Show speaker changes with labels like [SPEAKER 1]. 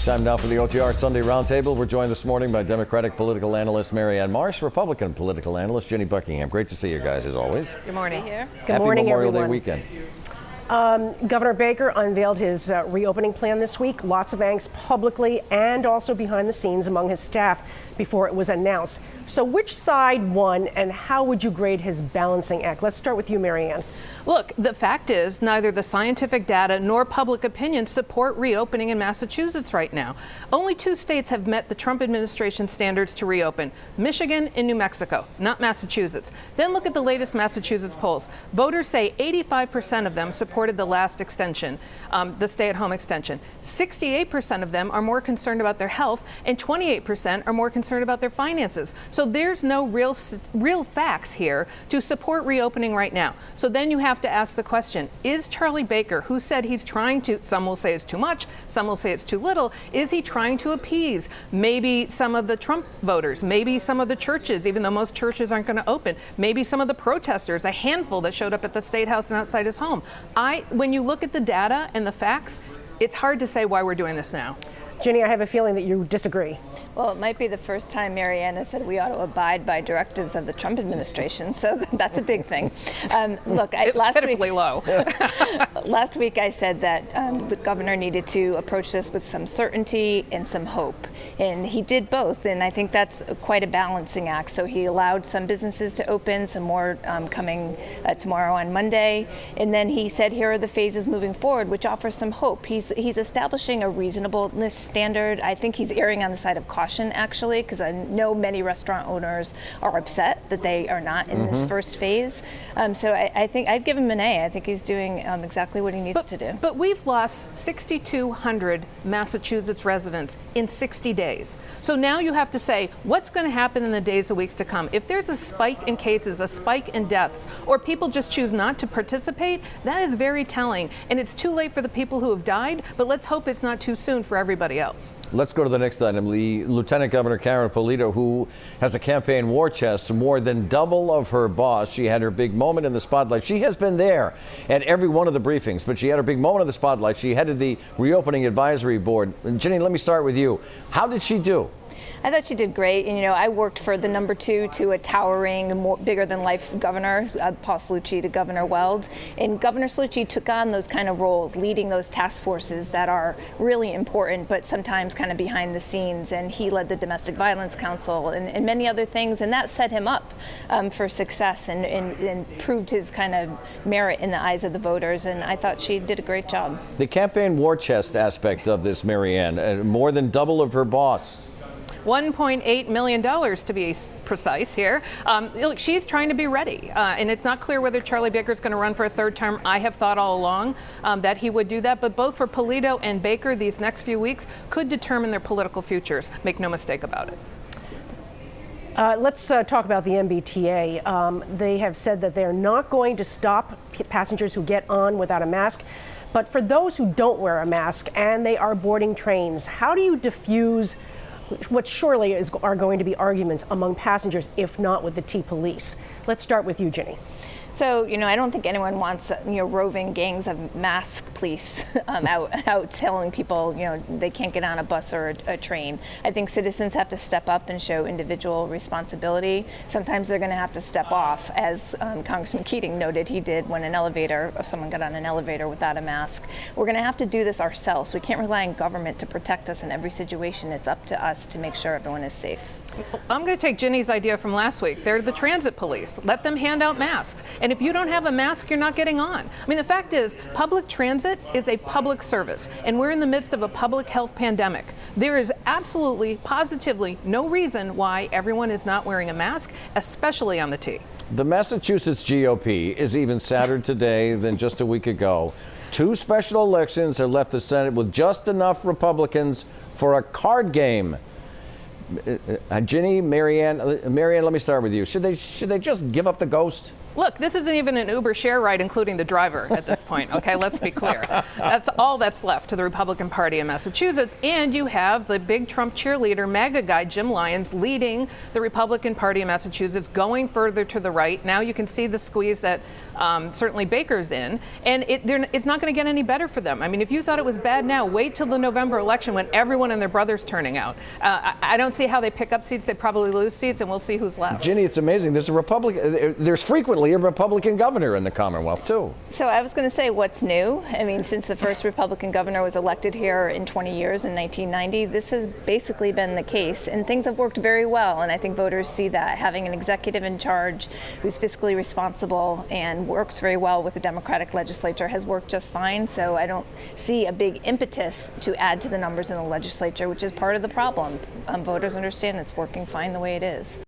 [SPEAKER 1] Time now for the OTR Sunday Roundtable. We're joined this morning by Democratic political analyst Marianne Marsh, Republican political analyst Ginny Buckingham. Great to see you guys as always.
[SPEAKER 2] Good morning.
[SPEAKER 1] Good
[SPEAKER 3] morning,
[SPEAKER 1] Happy Memorial
[SPEAKER 3] everyone.
[SPEAKER 1] Day weekend.
[SPEAKER 3] Governor Baker unveiled his reopening plan this week. Lots of angst publicly and also behind the scenes among his staff before it was announced. So which side won and how would you grade his balancing act? Let's start with you, Marianne.
[SPEAKER 2] Look, the fact is neither the scientific data nor public opinion support reopening in Massachusetts right now. Only 2 states have met the Trump administration standards to reopen, Michigan and New Mexico, not Massachusetts. Then look at the latest Massachusetts polls. Voters say 85% of them supported the last extension, the stay-at-home extension. 68% of them are more concerned about their health and 28% are more concerned about their finances. So there's no real facts here to support reopening right now. So then you have to ask the question, is Charlie Baker, who said he's trying to, some will say it's too much, some will say it's too little, is he trying to appease maybe some of the Trump voters, maybe some of the churches, even though most churches aren't going to open, maybe some of the protesters, a handful that showed up at the State House and outside his home? When you look at the data and the facts, it's hard to say why we're doing this now.
[SPEAKER 3] Ginny, I have a feeling that you disagree.
[SPEAKER 4] Well, it might be the first time Marianne has said we ought to abide by directives of the Trump administration, so that's a big thing. Look, last week I said that the governor needed to approach this with some certainty and some hope, and he did both, and I think that's quite a balancing act. So he allowed some businesses to open, some more coming tomorrow on Monday, and then he said here are the phases moving forward, which offers some hope. He's establishing a reasonableness standard. I think he's erring on the side of caution, actually, because I know many restaurant owners are upset that they are not in this first phase. So I think I'd give him an A. I think he's doing exactly what he needs to do.
[SPEAKER 2] But we've lost 6,200 Massachusetts residents in 60 days. So now you have to say, what's going to happen in the days and weeks to come? If there's a spike in cases, a spike in deaths, or people just choose not to participate, that is very telling. And it's too late for the people who have died, but let's hope it's not too soon for everybody else.
[SPEAKER 1] Let's go to the next item. Lieutenant Governor Karen Polito, who has a campaign war chest more than double of her boss. She had her big moment in the spotlight. She has been there at every one of the briefings, but she had her big moment in the spotlight. She headed the reopening advisory board. Ginny, let me start with you. How did she do?
[SPEAKER 4] I thought she did great. And, I worked for the number 2 to a towering, bigger than life governor, Paul Cellucci, to Governor Weld. And Governor Cellucci took on those kind of roles, leading those task forces that are really important, but sometimes kind of behind the scenes. And he led the Domestic Violence Council and many other things. And that set him up for success and proved his kind of merit in the eyes of the voters. And I thought she did a great job.
[SPEAKER 1] The campaign war chest aspect of this, Marianne, more than double of her boss.
[SPEAKER 2] $1.8 million to be precise here. Look, she's trying to be ready, and it's not clear whether Charlie Baker is going to run for a 3rd term. I have thought all along that he would do that, but both for Polito and Baker, these next few weeks could determine their political futures. Make no mistake about it.
[SPEAKER 3] Let's talk about the MBTA. They have said that they're not going to stop passengers who get on without a mask. But for those who don't wear a mask and they are boarding trains, how do you diffuse what surely are going to be arguments among passengers, if not with the T-Police? Let's start with you, Ginny.
[SPEAKER 4] So, I don't think anyone wants, roving gangs of mask police out telling people, they can't get on a bus or a train. I think citizens have to step up and show individual responsibility. Sometimes they're going to have to step off, as Congressman Keating noted he did when someone got on an elevator without a mask. We're going to have to do this ourselves. We can't rely on government to protect us in every situation. It's up to us to make sure everyone is safe.
[SPEAKER 2] I'm going to take Ginny's idea from last week. They're the transit police. Let them hand out masks. And if you don't have a mask, you're not getting on. I mean, the fact is, public transit is a public service, and we're in the midst of a public health pandemic. There is absolutely, positively no reason why everyone is not wearing a mask, especially on the T.
[SPEAKER 1] The Massachusetts GOP is even sadder today than just a week ago. 2 special elections have left the Senate with just enough Republicans for a card game. Ginny, Marianne, let me start with you. Should they just give up the ghost?
[SPEAKER 2] Look, this isn't even an Uber share ride, including the driver at this point, okay? Let's be clear. That's all that's left to the Republican Party in Massachusetts. And you have the big Trump cheerleader, MAGA guy, Jim Lyons, leading the Republican Party in Massachusetts, going further to the right. Now you can see the squeeze that certainly Baker's in. And it's not going to get any better for them. I mean, if you thought it was bad now, wait till the November election when everyone and their brother's turning out. I don't see how they pick up seats. They probably lose seats, and we'll see who's left.
[SPEAKER 1] Ginny, it's amazing. There's frequently a Republican governor in the Commonwealth, too.
[SPEAKER 4] So I was going to say, what's new? I mean, since the first Republican governor was elected here in 20 years in 1990, this has basically been the case, and things have worked very well. And I think voters see that having an executive in charge who's fiscally responsible and works very well with the Democratic legislature has worked just fine. So I don't see a big impetus to add to the numbers in the legislature, which is part of the problem. Voters understand it's working fine the way it is.